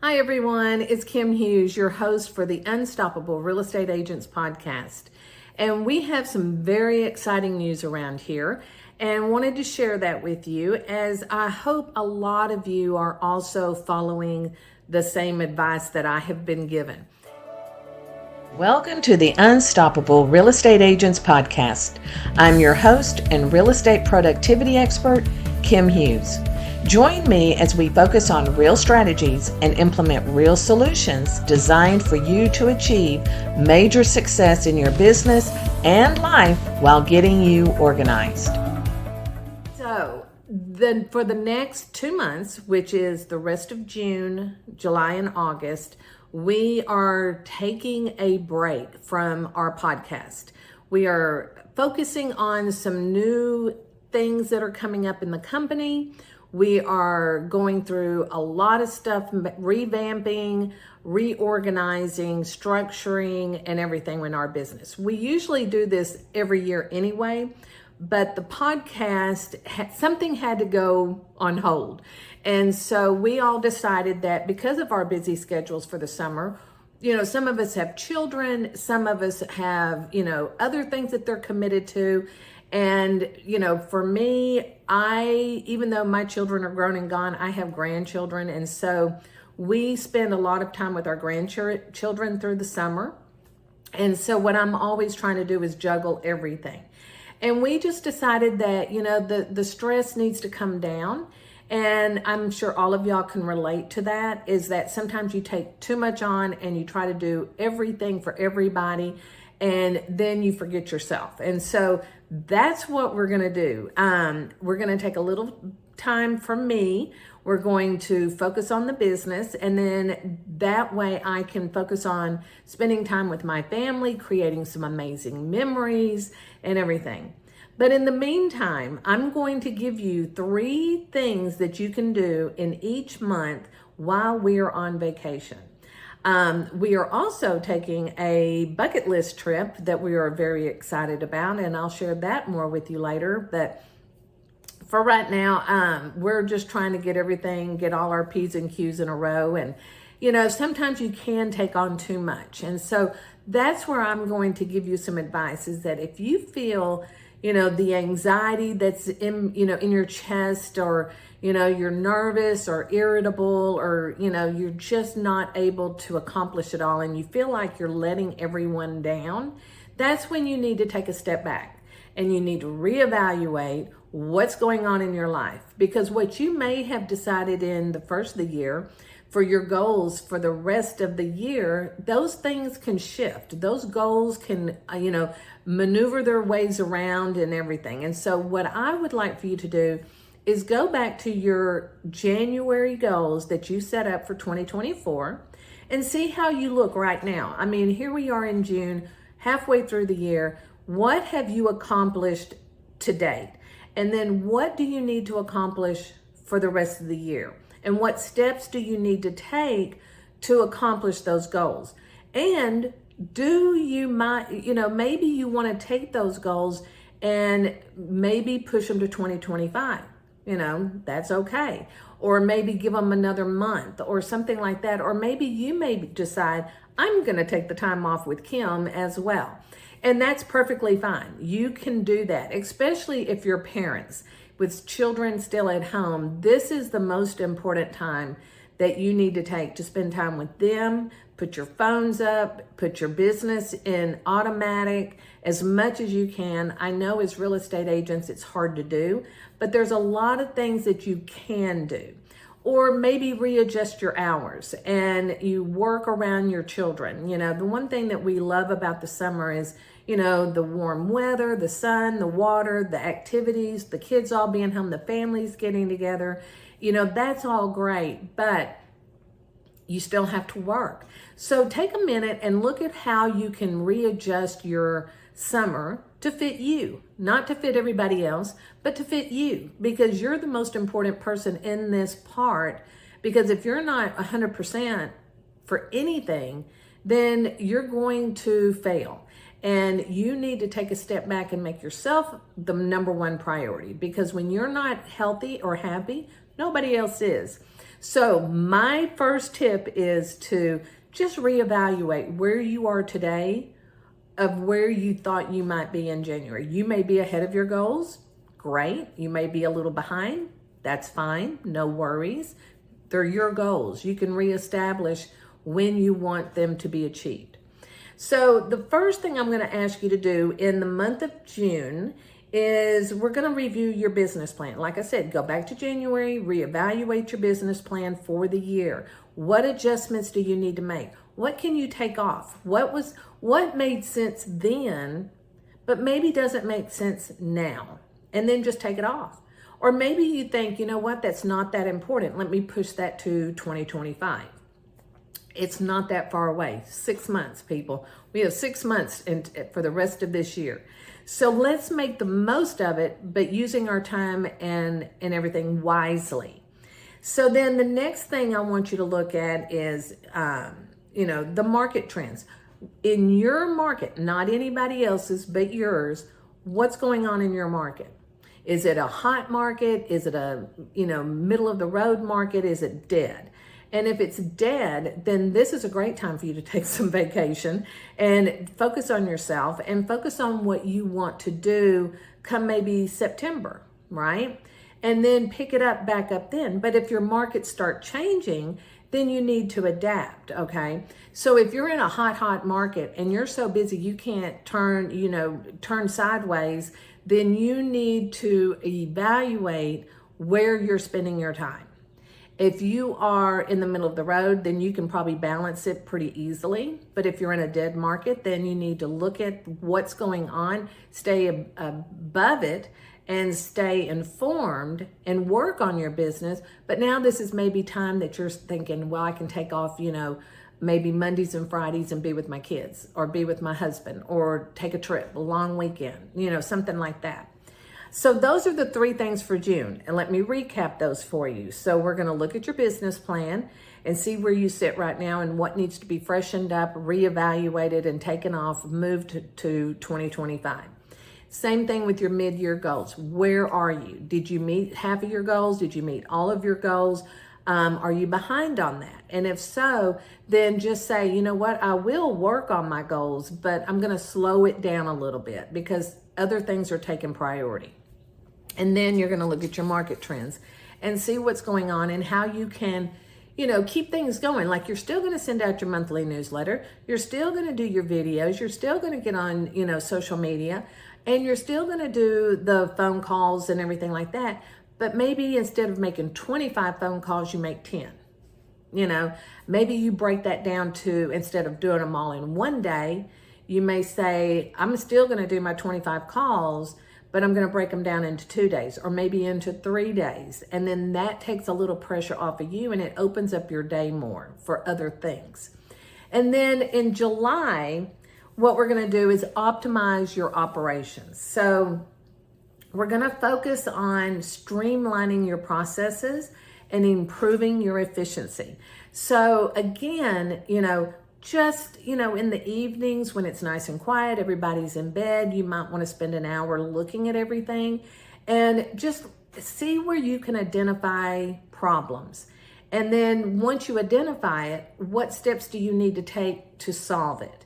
Hi everyone, it's Kim Hughes, your host for the Unstoppable Real Estate Agents podcast. And we have some very exciting news around here and wanted to share that with you, as I hope a lot of you are also following the same advice that I have been given. Welcome to the Unstoppable Real Estate Agents podcast. I'm your host and real estate productivity expert, Kim Hughes. Join me as we focus on real strategies and implement real solutions designed for you to achieve major success in your business and life while getting you organized. So, for the next 2 months, which is the rest of June, July, and August, we are taking a break from our podcast. We are focusing on some new things that are coming up in the company. We are going through a lot of stuff, revamping, reorganizing, structuring, and everything in our business. We usually do this every year anyway, but the podcast, something had to go on hold. And so we all decided that because of our busy schedules for the summer, some of us have children, some of us have, other things that they're committed to. And, for me, even though my children are grown and gone, I have grandchildren. And so we spend a lot of time with our grandchildren through the summer. And so what I'm always trying to do is juggle everything. And we just decided that, the stress needs to come down. And I'm sure all of y'all can relate to that, is that sometimes you take too much on and you try to do everything for everybody, and then you forget yourself. And so that's what we're going to do. We're going to take a little time from me. We're going to focus on the business, and then that way I can focus on spending time with my family, creating some amazing memories and everything. But in the meantime, I'm going to give you 3 things that you can do in each month while we are on vacation. We are also taking a bucket list trip that we are very excited about, and I'll share that more with you later. But for right now, we're just trying to get all our P's and Q's in a row. And, sometimes you can take on too much. And so that's where I'm going to give you some advice, is that if you feel the anxiety that's in your chest, or, you're nervous or irritable, or, you're just not able to accomplish it all, and you feel like you're letting everyone down, that's when you need to take a step back and you need to reevaluate what's going on in your life. Because what you may have decided in the first of the year for your goals for the rest of the year, those things can shift. Those goals can, maneuver their ways around and everything. And so what I would like for you to do is go back to your January goals that you set up for 2024 and see how you look right now. I mean, here we are in June, halfway through the year. What have you accomplished to date? And then what do you need to accomplish for the rest of the year? And what steps do you need to take to accomplish those goals? And maybe you want to take those goals and maybe push them to 2025. That's okay. Or maybe give them another month or something like that. Or maybe you may decide, I'm going to take the time off with Kim as well. And that's perfectly fine. You can do that, especially if you're parents with children still at home. This is the most important time that you need to take to spend time with them. Put your phones up, put your business in automatic as much as you can. I know as real estate agents, it's hard to do, but there's a lot of things that you can do. Or maybe readjust your hours and you work around your children. The one thing that we love about the summer is, the warm weather, the sun, the water, the activities, the kids all being home, the families getting together. That's all great, but you still have to work. So take a minute and look at how you can readjust your summer to fit you, not to fit everybody else, but to fit you, because you're the most important person in this part. Because if you're not 100% for anything, then you're going to fail. And you need to take a step back and make yourself the number one priority, because when you're not healthy or happy, nobody else is. So my first tip is to just reevaluate where you are today of where you thought you might be in January. You may be ahead of your goals. Great. You may be a little behind. That's fine. No worries. They're your goals. You can reestablish when you want them to be achieved. So the first thing I'm going to ask you to do in the month of June is we're going to review your business plan. Like I said, go back to January, reevaluate your business plan for the year. What adjustments do you need to make? What can you take off? What made sense then, but maybe doesn't make sense now? And then just take it off. Or maybe you think, you know what, that's not that important. Let me push that to 2025. It's not that far away. 6 months, people. We have 6 months for the rest of this year. So let's make the most of it, but using our time and everything wisely. So then the next thing I want you to look at is, the market trends. In your market, not anybody else's, but yours, what's going on in your market? Is it a hot market? Is it a, middle of the road market? Is it dead? And if it's dead, then this is a great time for you to take some vacation and focus on yourself and focus on what you want to do come maybe September, right? And then pick it up back up then. But if your markets start changing, then you need to adapt, okay? So if you're in a hot market and you're so busy you can't turn sideways, then you need to evaluate where you're spending your time. If you are in the middle of the road, then you can probably balance it pretty easily. But if you're in a dead market, then you need to look at what's going on, stay above it, and stay informed and work on your business. But now this is maybe time that you're thinking, well, I can take off, maybe Mondays and Fridays and be with my kids or be with my husband or take a trip, a long weekend, something like that. So those are the 3 things for June. And let me recap those for you. So we're going to look at your business plan and see where you sit right now and what needs to be freshened up, reevaluated, and taken off, moved to 2025. Same thing with your mid-year goals. Where are you? Did you meet half of your goals? Did you meet all of your goals? Are you behind on that? And if so, then just say, you know what, I will work on my goals, but I'm going to slow it down a little bit because other things are taking priority. And then you're going to look at your market trends and see what's going on and how you can, keep things going. Like you're still going to send out your monthly newsletter. You're still going to do your videos. You're still going to get on, social media, and you're still going to do the phone calls and everything like that. But maybe instead of making 25 phone calls, you make 10. Maybe you break that down to, instead of doing them all in one day, you may say, I'm still going to do my 25 calls, but I'm going to break them down into 2 days or maybe into 3 days. And then that takes a little pressure off of you and it opens up your day more for other things. And then in July, what we're going to do is optimize your operations. So we're going to focus on streamlining your processes and improving your efficiency. So again, just, in the evenings when it's nice and quiet, everybody's in bed, you might want to spend an hour looking at everything and just see where you can identify problems. And then once you identify it, what steps do you need to take to solve it?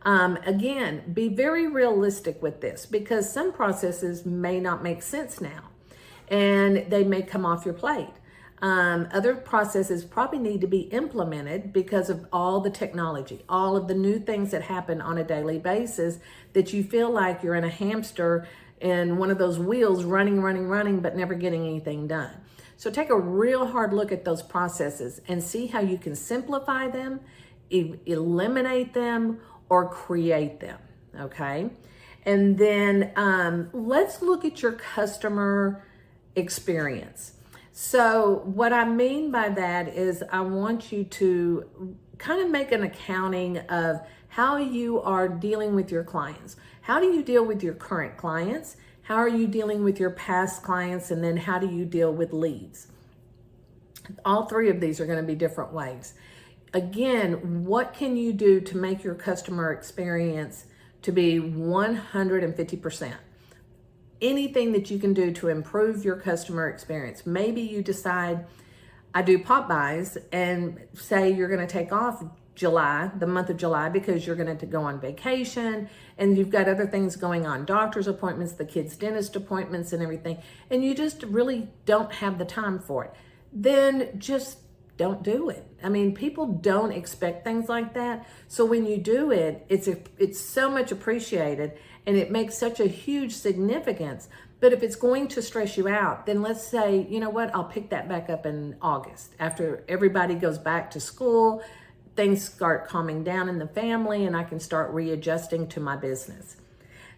Again, be very realistic with this because some processes may not make sense now and they may come off your plate. Other processes probably need to be implemented because of all the technology, all of the new things that happen on a daily basis that you feel like you're in a hamster in one of those wheels running, but never getting anything done. So take a real hard look at those processes and see how you can simplify them, eliminate them, or create them, okay? And then let's look at your customer experience. So what I mean by that is I want you to kind of make an accounting of how you are dealing with your clients. How do you deal with your current clients? How are you dealing with your past clients? And then how do you deal with leads? All 3 of these are going to be different ways. Again, what can you do to make your customer experience to be 150%? Anything that you can do to improve your customer experience. Maybe you decide, I do pop buys, and say you're going to take off July, the month of July, because you're going to go on vacation and you've got other things going on, doctor's appointments, the kids' dentist appointments and everything, and you just really don't have the time for it, then just don't do it. I mean, people don't expect things like that. So when you do it, it's so much appreciated and it makes such a huge significance. But if it's going to stress you out, then let's say, you know what, I'll pick that back up in August after everybody goes back to school, things start calming down in the family, and I can start readjusting to my business.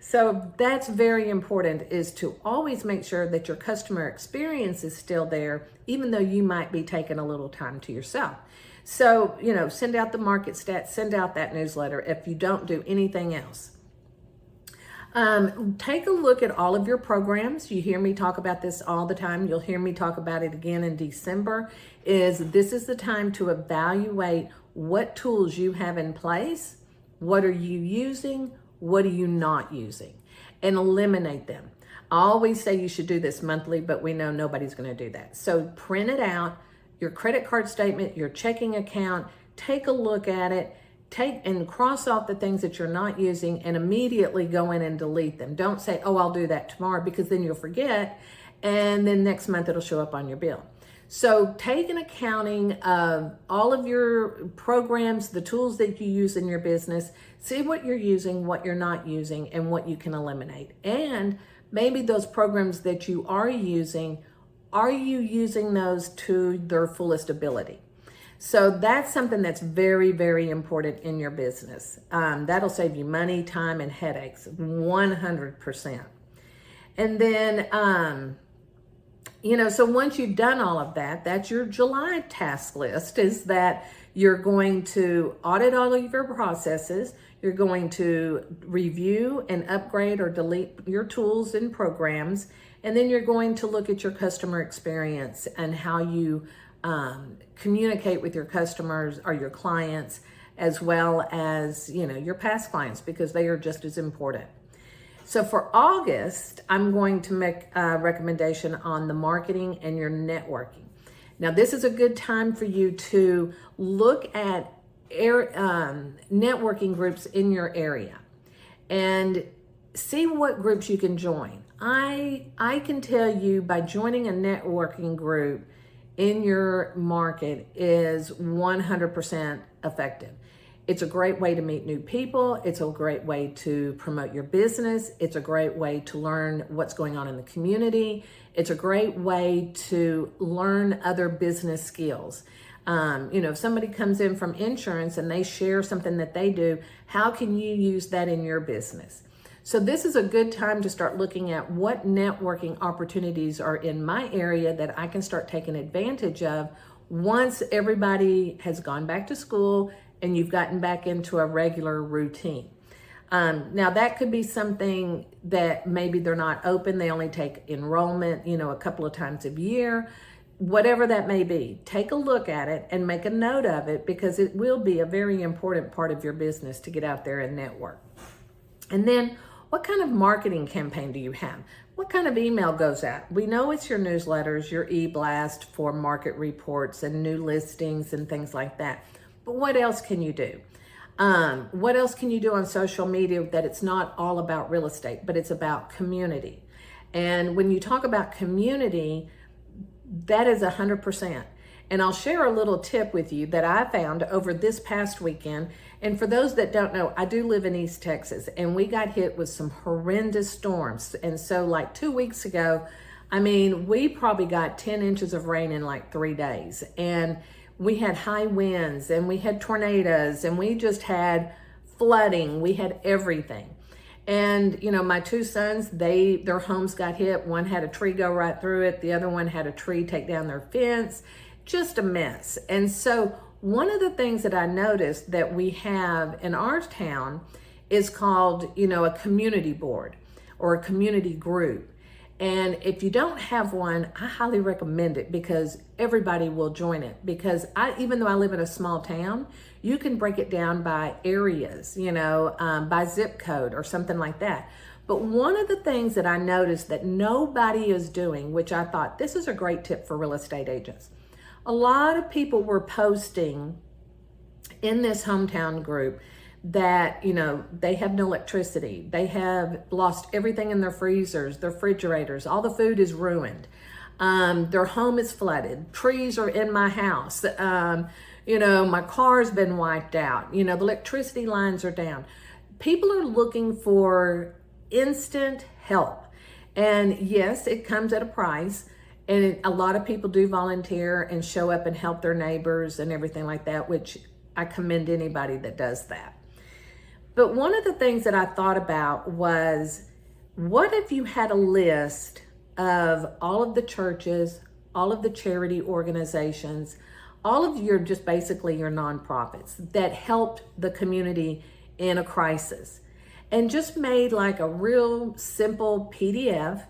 So that's very important, is to always make sure that your customer experience is still there, even though you might be taking a little time to yourself. So, send out the market stats, send out that newsletter if you don't do anything else. Take a look at all of your programs. You hear me talk about this all the time. You'll hear me talk about it again in December. This is the time to evaluate what tools you have in place, what are you using, what are you not using, and eliminate them. I always say you should do this monthly, but we know nobody's going to do that. So print it out, your credit card statement, your checking account, take a look at it, take and cross off the things that you're not using and immediately go in and delete them. Don't say, oh, I'll do that tomorrow, because then you'll forget, and then next month it'll show up on your bill. So take an accounting of all of your programs, the tools that you use in your business, see what you're using, what you're not using, and what you can eliminate. And maybe those programs that you are you using those to their fullest ability? So that's something that's very, very important in your business. That'll save you money, time, and headaches, 100%. And then, so once you've done all of that, that's your July task list, is that you're going to audit all of your processes. You're going to review and upgrade or delete your tools and programs. And then you're going to look at your customer experience and how you communicate with your customers or your clients, as well as, your past clients, because they are just as important. So for August, I'm going to make a recommendation on the marketing and your networking. Now, this is a good time for you to look at networking groups in your area and see what groups you can join. I can tell you, by joining a networking group in your market is 100% effective. It's a great way to meet new people. It's a great way to promote your business. It's a great way to learn what's going on in the community. It's a great way to learn other business skills. If somebody comes in from insurance and they share something that they do, how can you use that in your business? So this is a good time to start looking at what networking opportunities are in my area that I can start taking advantage of once everybody has gone back to school and you've gotten back into a regular routine. Now that could be something that maybe they're not open. They only take enrollment, a couple of times a year, whatever that may be. Take a look at it and make a note of it, because it will be a very important part of your business to get out there and network. And then, what kind of marketing campaign do you have? What kind of email goes out? We know it's your newsletters, your e-blast for market reports and new listings and things like that. But what else can you do? What else can you do on social media that it's not all about real estate, but it's about community? And when you talk about community, that is 100%. And I'll share a little tip with you that I found over this past weekend. And for those that don't know, I do live in East Texas, and we got hit with some horrendous storms. And so like 2 weeks ago, we probably got 10 inches of rain in like 3 days. And we had high winds, and we had tornadoes, and we just had flooding. We had everything. And, my two sons, their homes got hit. One had a tree go right through it. The other one had a tree take down their fence. Just a mess. And so one of the things that I noticed that we have in our town is called, a community board or a community group. And if you don't have one, I highly recommend it, because everybody will join it. Because even though I live in a small town, you can break it down by areas, by zip code or something like that. But one of the things that I noticed that nobody is doing, which I thought, this is a great tip for real estate agents. a lot of people were posting in this hometown group that, they have no electricity. They have lost everything in their freezers, their refrigerators, all the food is ruined. Their home is flooded. Trees are in my house. My car's been wiped out. The electricity lines are down. People are looking for instant help. And yes, it comes at a price. And a lot of people do volunteer and show up and help their neighbors and everything like that, which I commend anybody that does that. But one of the things that I thought about was, what if you had a list of all of the churches, all of the charity organizations, all of your, just basically your nonprofits that helped the community in a crisis, and just made like a real simple PDF,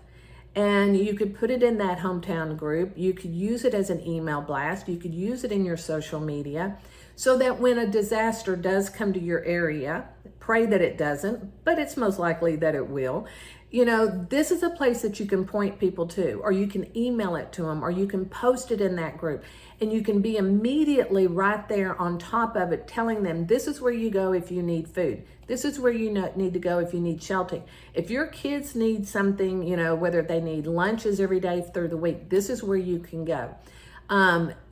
and you could put it in that hometown group. You could use it as an email blast. You could use it in your social media, so that when a disaster does come to your area, pray that it doesn't, but it's most likely that it will. This is a place that you can point people to, or you can email it to them, or you can post it in that group, and you can be immediately right there on top of it, telling them this is where you go if you need food. This is where you need to go if you need shelter. If your kids need something, whether they need lunches every day through the week, this is where you can go.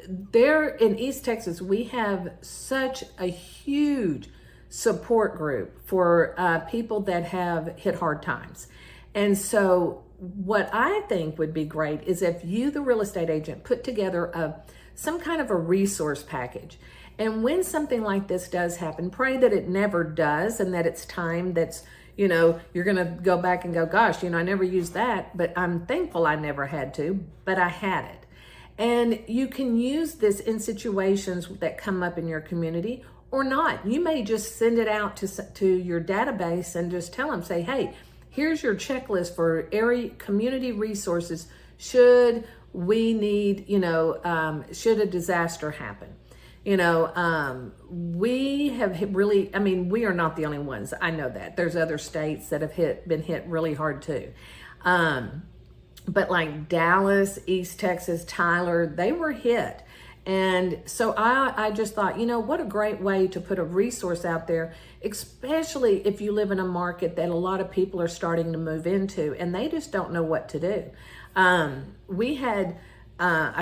There in East Texas, we have such a huge support group for people that have hit hard times. And so what I think would be great is if you, the real estate agent, put together some kind of a resource package. And when something like this does happen, pray that it never does, and that it's time that's, you're going to go back and go, gosh, I never used that, but I'm thankful I never had to, but I had it. And you can use this in situations that come up in your community or not. You may just send it out to your database and just tell them, say, hey, here's your checklist for area community resources should we need, should a disaster happen. We have really, we are not the only ones. I know that. There's other states that have been hit really hard too. But like Dallas, East Texas, Tyler, they were hit. And so I just thought, what a great way to put a resource out there, especially if you live in a market that a lot of people are starting to move into and they just don't know what to do. I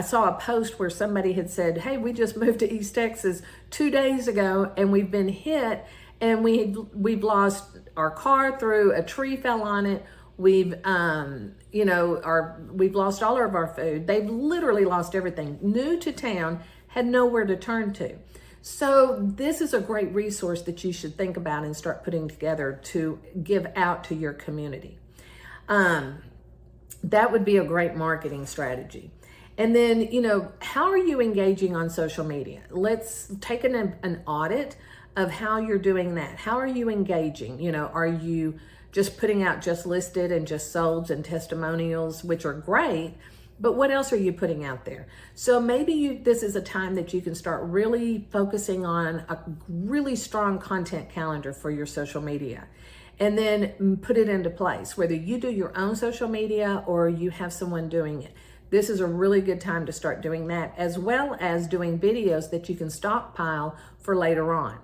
saw a post where somebody had said, hey, we just moved to East Texas 2 days ago and we've been hit, and we've lost our car through a tree fell on it. We've lost all of our food. They've literally lost everything. New to town, had nowhere to turn to. So this is a great resource that you should think about and start putting together to give out to your community. That would be a great marketing strategy. And then, how are you engaging on social media? Let's take an audit of how you're doing that. How are you engaging? Are you just putting out just listed and just solds and testimonials, which are great, but what else are you putting out there? So maybe this is a time that you can start really focusing on a really strong content calendar for your social media, and then put it into place, whether you do your own social media or you have someone doing it. This is a really good time to start doing that, as well as doing videos that you can stockpile for later on.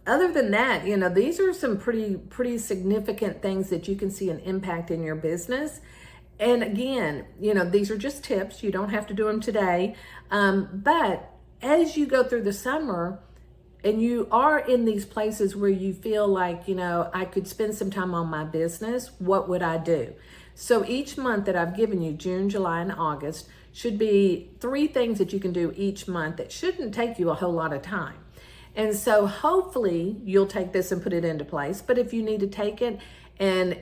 Other than that, these are some pretty significant things that you can see an impact in your business. And again, these are just tips. You don't have to do them today. But as you go through the summer and you are in these places where you feel like, I could spend some time on my business, what would I do? So each month that I've given you, June, July, and August, should be 3 things that you can do each month that shouldn't take you a whole lot of time. And so hopefully you'll take this and put it into place. But if you need to take it and,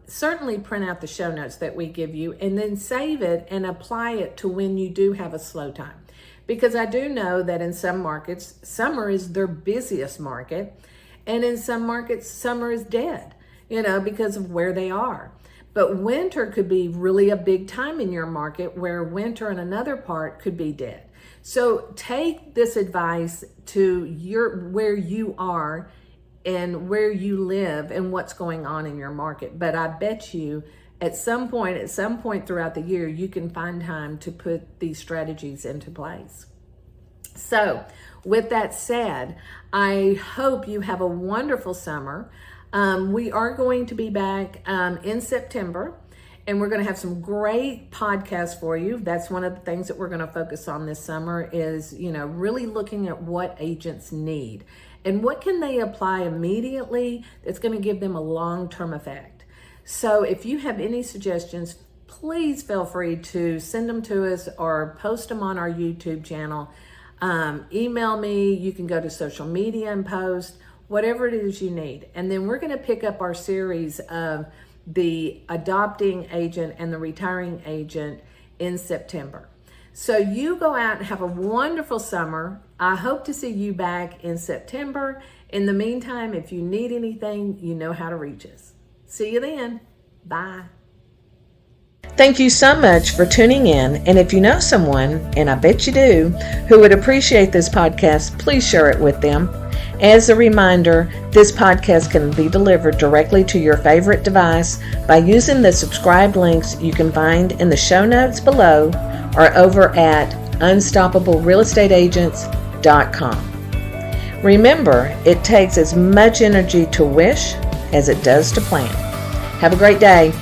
certainly print out the show notes that we give you and then save it and apply it to when you do have a slow time. Because I do know that in some markets, summer is their busiest market. And in some markets, summer is dead, because of where they are. But winter could be really a big time in your market, where winter in another part could be dead. So take this advice to where you are and where you live and what's going on in your market. But I bet you at some point throughout the year, you can find time to put these strategies into place. So with that said, I hope you have a wonderful summer. We are going to be back in September, and we're going to have some great podcasts for you. That's one of the things that we're going to focus on this summer is, really looking at what agents need and what can they apply immediately that's going to give them a long-term effect. So if you have any suggestions, please feel free to send them to us or post them on our YouTube channel. Email me. You can go to social media and post whatever it is you need. And then we're going to pick up our series of the adopting agent and the retiring agent in September. So you go out and have a wonderful summer. I hope to see you back in September. In the meantime, if you need anything, you know how to reach us. See you then. Bye. Thank you so much for tuning in. And if you know someone, and I bet you do, who would appreciate this podcast, please share it with them. As a reminder, this podcast can be delivered directly to your favorite device by using the subscribe links you can find in the show notes below or over at unstoppablerealestateagents.com. Remember, it takes as much energy to wish as it does to plan. Have a great day.